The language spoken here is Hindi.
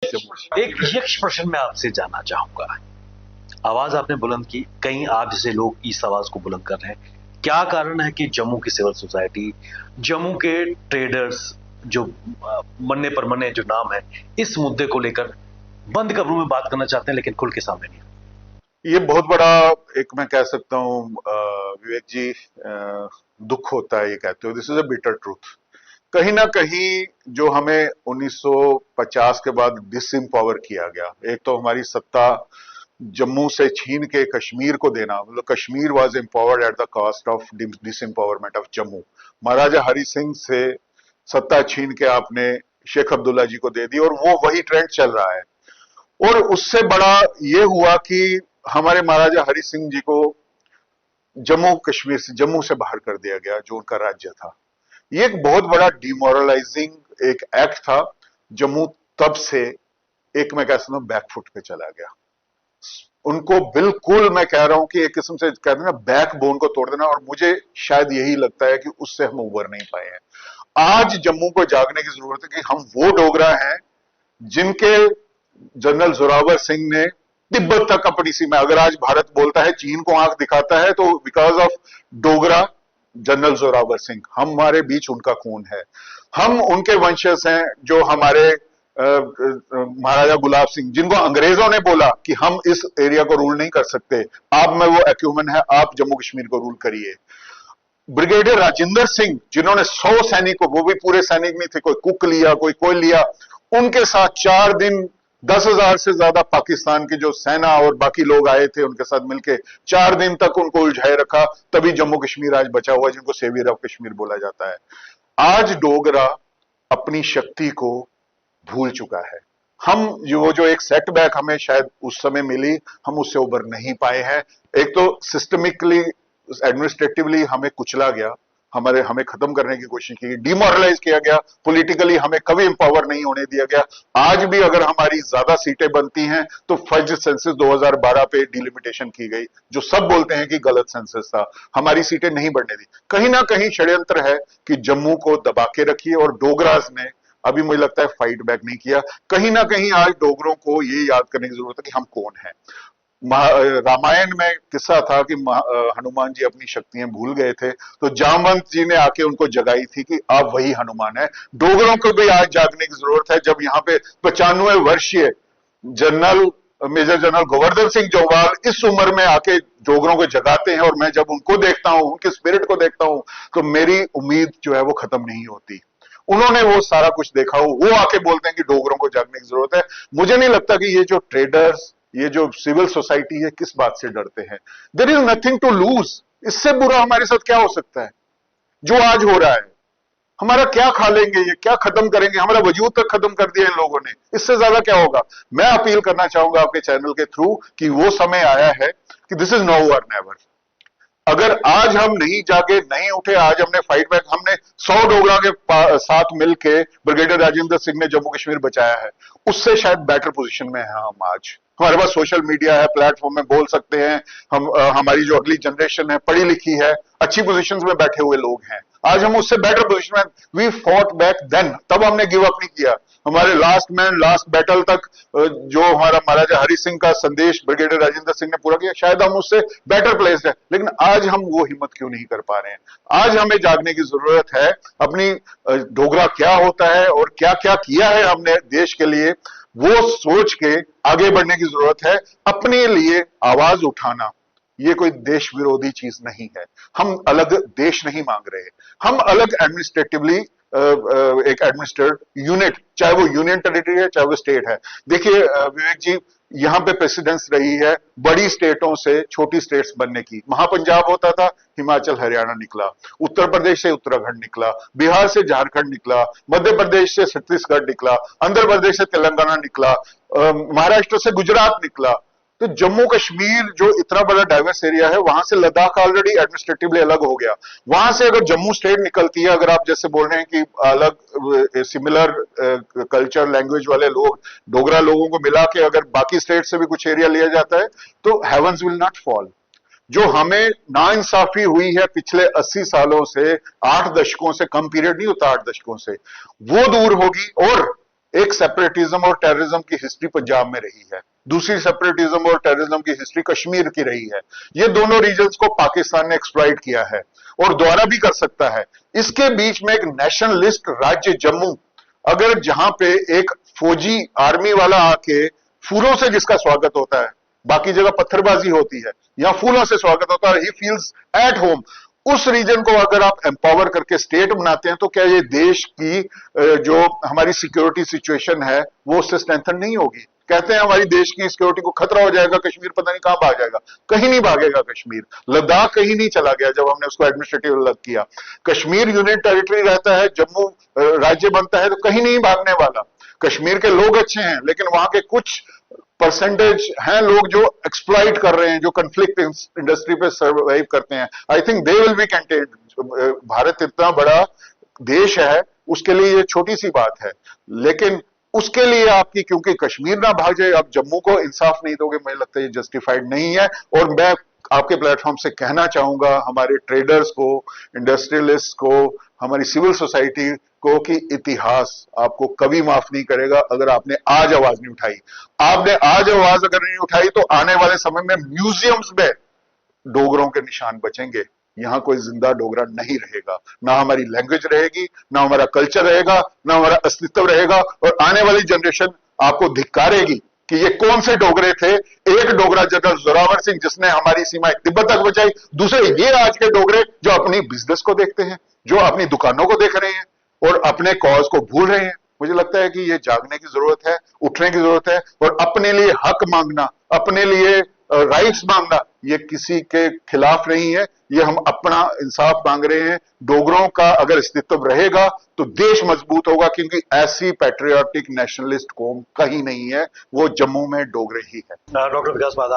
एक यक्ष प्रश्न मैं आपसे जानना चाहूंगा। आवाज आपने बुलंद की, कहीं आप जैसे लोग इस आवाज को बुलंद कर रहे हैं, क्या कारण है कि जम्मू की सिविल सोसाइटी, जम्मू के ट्रेडर्स जो मन्ने पर मन्ने जो नाम है, इस मुद्दे को लेकर बंद कमरों में बात करना चाहते हैं लेकिन खुल के सामने नहीं? ये बहुत बड़ा एक मैं कह सकता हूँ विवेक जी, दुख होता है ये कहते हो। This is a bitter truth. कहीं ना कहीं जो हमें 1950 के बाद डिसएम्पावर किया गया, एक तो हमारी सत्ता जम्मू से छीन के कश्मीर को देना, मतलब Kashmir was empowered at the cost of disempowerment of Jammu. Maharaja Hari Singh से सत्ता छीन के आपने शेख अब्दुल्ला जी को दे दी और वो वही ट्रेंड चल रहा है। और उससे बड़ा ये हुआ कि हमारे महाराजा हरि सिंह जी को जम्मू कश्मीर से, जम्मू से बाहर कर दिया गया, जो उनका राज्य था। ये एक बहुत बड़ा डिमोरलाइजिंग एक एक्ट था। जम्मू तब से एक मैं कह सकता हूं बैकफुट पे चला गया। उनको बिल्कुल मैं कह रहा हूं कि एक किस्म से कहते हैं ना, बैकबोन को तोड़ देना। और मुझे शायद यही लगता है कि उससे हम उबर नहीं पाए हैं। आज जम्मू को जागने की जरूरत है कि हम वो डोगरा हैं जिनके जनरल जोरावर सिंह ने तिब्बत तक अपनी सीमा, अगर आज भारत बोलता है, चीन को आंख दिखाता है, तो because of Dogra general Zorawar Singh. हमारे बीच उनका खून है, हम उनके वंशज हैं। जो हमारे महाराजा गुलाब सिंह, जिनको अंग्रेजों ने बोला कि हम इस एरिया को रूल नहीं कर सकते, आप में वो एक्यूमन है, आप जम्मू कश्मीर को रूल करिए। ब्रिगेडियर राजेंद्र सिंह, जिन्होंने 100 सैनिकों, वो भी पूरे सैनिक नहीं थे, कोई कुक लिया, कोई लिया, उनके साथ 4 दिन 10,000 से ज्यादा पाकिस्तान की जो सेना और बाकी लोग आए थे, उनके साथ मिलकर 4 दिन तक उनको उलझाए रखा। तभी जम्मू कश्मीर आज बचा हुआ, जिनको सेवियर ऑफ कश्मीर बोला जाता है। आज डोगरा अपनी शक्ति को भूल चुका है। हम जो एक सेटबैक हमें शायद उस समय मिली, हम उससे उबर नहीं पाए हैं। एक तो सिस्टमिकली, एडमिनिस्ट्रेटिवली हमें कुचला गया, हमें खत्म करने की कोशिश की, डिमोरलाइज किया गया। पॉलिटिकली हमें कभी एम्पावर नहीं होने दिया गया। आज भी अगर हमारी ज्यादा सीटें बनती हैं तो फर्ज सेंसस 2012 पे डिलिमिटेशन की गई, जो सब बोलते हैं कि गलत सेंसस था, हमारी सीटें नहीं बढ़ने दी। कहीं ना कहीं षड्यंत्र है कि जम्मू को दबा के रखिए, और डोगरास ने अभी मुझे लगता है फाइट बैक नहीं किया। कहीं ना कहीं आज डोगरों को ये याद करने की जरूरत है कि हम कौन हैं। रामायण में किस्सा था कि हनुमान जी अपनी शक्तियां भूल गए थे, तो जामवंत जी ने आके उनको जगाई थी कि आप वही हनुमान है। डोगरों को भी आज जागने की जरूरत है, जब यहाँ पे 95 वर्षीय general, major general Govardhan Singh Jowal इस उम्र में आके डोगरों को जगाते हैं। और मैं जब उनको देखता हूं, उनके स्पिरिट को देखता हूं, तो मेरी उम्मीद जो है वो खत्म नहीं होती। उन्होंने वो सारा कुछ देखा हो, वो आके बोलते हैं कि डोगरों को जागने की जरूरत है। मुझे नहीं लगता कि ये जो ट्रेडर्स, ये जो सिविल सोसाइटी है, किस बात से डरते हैं। There is nothing to lose. इससे बुरा हमारे साथ क्या हो सकता है जो आज हो रहा है? हमारा क्या खा लेंगे, ये क्या खत्म करेंगे, हमारा वजूद तक खत्म कर दिया इन लोगों ने, इससे ज्यादा क्या होगा? मैं अपील करना चाहूंगा आपके चैनल के थ्रू कि वो समय आया है कि दिस इज नो और नेवर। अगर आज हम नहीं जागे, नहीं उठे, आज हमने फाइट बैक, हमने 100 डोगरा के साथ मिलके ब्रिगेडियर राजेंद्र सिंह ने जम्मू कश्मीर बचाया है, उससे शायद बेटर पोजीशन में है हम आज। हमारे पास सोशल मीडिया है, प्लेटफॉर्म में बोल सकते हैं हम। हमारी जो अगली जनरेशन है, पढ़ी लिखी है, अच्छी पोजीशंस में बैठे हुए लोग हैं। आज हम उससे बेटर पोजीशन में, वी फॉट बैक देन, तब हमने गिव अप नहीं किया। हमारे लास्ट मैन लास्ट बैटल तक जो हमारा महाराजा हरि सिंह का संदेश ब्रिगेडियर राजेंद्र सिंह ने पूरा किया, शायद हम उससे बेटर प्लेस्ड है। लेकिन आज हम वो हिम्मत क्यों नहीं कर पा रहे हैं? आज हमें जागने की जरूरत है। अपनी डोगरा क्या होता है और क्या क्या किया है हमने देश के लिए, वो सोच के आगे बढ़ने की जरूरत है। अपने लिए आवाज उठाना ये कोई देश विरोधी चीज नहीं है। हम अलग देश नहीं मांग रहे, हम अलग एडमिनिस्ट्रेटिवली एक एडमिनिस्ट्रेट यूनिट, चाहे वो यूनियन टेरिटरी है, चाहे वो स्टेट है। देखिए विवेक जी, यहां पे प्रेसिडेंस रही है बड़ी स्टेटों से छोटी स्टेट्स बनने की। महापंजाब होता था, हिमाचल हरियाणा निकला, उत्तर प्रदेश से उत्तराखंड निकला, बिहार से झारखंड निकला, मध्य प्रदेश से छत्तीसगढ़ निकला, आंध्र प्रदेश से तेलंगाना निकला, महाराष्ट्र से गुजरात निकला। तो जम्मू कश्मीर जो इतना बड़ा डाइवर्स एरिया है, वहां से लद्दाख ऑलरेडी एडमिनिस्ट्रेटिवली अलग हो गया। वहां से अगर जम्मू स्टेट निकलती है, अगर आप जैसे बोल रहे हैं कि अलग सिमिलर कल्चर लैंग्वेज वाले लोग, डोगरा लोगों को मिला के अगर बाकी स्टेट से भी कुछ एरिया लिया जाता है, तो हेवंस विल नॉट फॉल। जो हमें नाइंसाफी हुई है पिछले 80 सालों से, 8 दशकों से, कम पीरियड नहीं होता 8 दशकों से, वो दूर होगी। और एक सेपरेटिज्म और टेररिज्म की हिस्ट्री पंजाब में रही है, दूसरी सेपरेटिज्म और टेररिज्म की हिस्ट्री कश्मीर की रही है। ये दोनों रीजन्स को पाकिस्तान ने एक्सप्लॉइट किया है और दोबारा भी कर सकता है। इसके बीच में एक नेशनलिस्ट राज्य जम्मू, अगर जहां पे एक फौजी आर्मी वाला आके फूलों से जिसका स्वागत होता है, बाकी जगह पत्थरबाजी होती है, यहां फूलों से स्वागत होता है, ही फील्स एट होम, उस रीजन को अगर आप एम्पावर करके स्टेट बनाते हैं तो क्या ये देश की जो हमारी सिक्योरिटी सिचुएशन है वो उससे स्ट्रेंथन नहीं होगी? कहते हैं हमारी देश की सिक्योरिटी को खतरा हो जाएगा, कश्मीर पता नहीं कहां भाग जाएगा। कहीं नहीं भागेगा कश्मीर, लद्दाख कहीं नहीं चला गया जब हमने उसको एडमिनिस्ट्रेटिव अलग किया। कश्मीर यूनियन टेरिटरी रहता है, जम्मू राज्य बनता है, तो कहीं नहीं भागने वाला। कश्मीर के लोग अच्छे हैं लेकिन वहां के कुछ परसेंटेज हैं लोग जो एक्सप्लॉइट कर रहे हैं, जो कंफ्लिक्ट इंडस्ट्री पे सर्वाइव करते हैं। I think they will be contained. Bharat इतना बड़ा देश है, उसके लिए ये छोटी सी बात है, लेकिन उसके लिए आपकी क्योंकि कश्मीर ना भाग जाए, आप जम्मू को इंसाफ नहीं दोगे, मुझे लगता है ये जस्टिफाइड नहीं है। और मैं आपके प्लेटफॉर्म से कहना चाहूंगा हमारे ट्रेडर्स को, इंडस्ट्रियलिस्ट को, हमारी सिविल सोसाइटी को कि इतिहास आपको कभी माफ नहीं करेगा अगर आपने आज आवाज नहीं उठाई। आपने आज आवाज अगर नहीं उठाई तो आने वाले समय में म्यूजियम्स में डोगरों के निशान बचेंगे, यहां कोई जिंदा डोगरा नहीं रहेगा, ना हमारी लैंग्वेज रहेगी, ना हमारा कल्चर रहेगा, ना हमारा अस्तित्व रहेगा। और आने वाली जनरेशन आपको धिक्कारेगी कि ये कौन से डोगरे थे। एक डोगरा जनरल जोरावर सिंह जिसने हमारी सीमाएं तिब्बत तक बचाई, दूसरे ये आज के डोगरे जो अपनी बिजनेस को देखते हैं, जो अपनी दुकानों को देख रहे हैं और अपने कॉज को भूल रहे हैं। मुझे लगता है कि ये जागने की जरूरत है, उठने की जरूरत है और अपने लिए हक मांगना, अपने लिए राइट्स मांगना, ये किसी के खिलाफ नहीं है, ये हम अपना इंसाफ मांग रहे हैं। डोगरों का अगर अस्तित्व रहेगा तो देश मजबूत होगा, क्योंकि ऐसी पैट्रियोटिक नेशनलिस्ट कौम कहीं नहीं है, वो जम्मू में डोगरे ही है। डॉक्टर विकास माधा